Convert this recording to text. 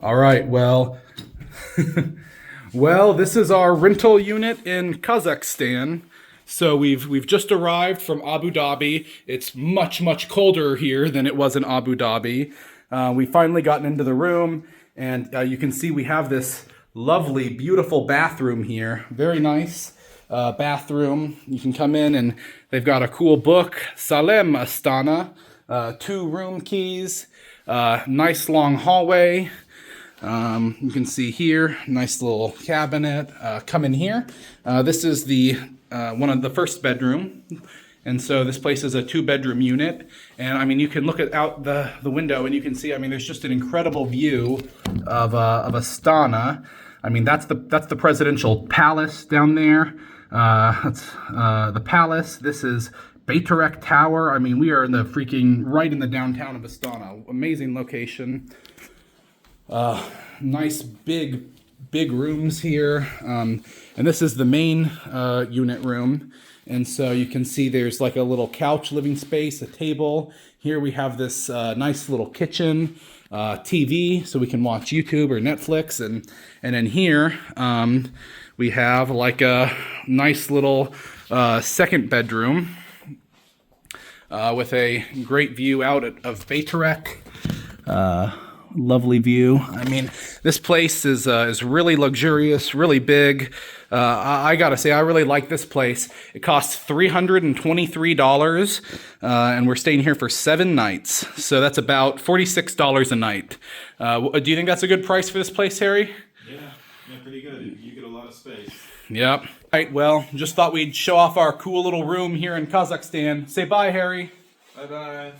All right, well, well, this is our rental unit in Kazakhstan. So we've just arrived from Abu Dhabi. It's much colder here than it was in Abu Dhabi. We finally gotten into the room, and you can see we have this lovely, beautiful bathroom here. Very nice bathroom. You can come in, and they've got a cool book, Salem Astana, 2 room keys, nice long hallway. You can see here, nice little cabinet. Come in here. This is the one of the first bedroom, and so this place is a 2-bedroom unit. And I mean, you can look out the window, and you can see. I mean, there's just an incredible view of Astana. I mean, that's the presidential palace down there. That's the palace. This is Baytarek Tower. I mean, we are in the right in the downtown of Astana. Amazing location. Nice big rooms here, and this is the main unit room. And so you can see there's like a little couch living space, a table. Here we have this nice little kitchen, TV, so we can watch YouTube or Netflix. And then here we have like a nice little second bedroom with a great view out of Baytarek. Lovely view. I mean, this place is really luxurious, really big. I gotta say, I really like this place. It costs $323, and we're staying here for 7 nights. So that's about $46 a night. Do you think that's a good price for this place, Harry? Yeah, pretty good. You get a lot of space. Yep. All right, well, just thought we'd show off our cool little room here in Kazakhstan. Say bye, Harry. Bye-bye.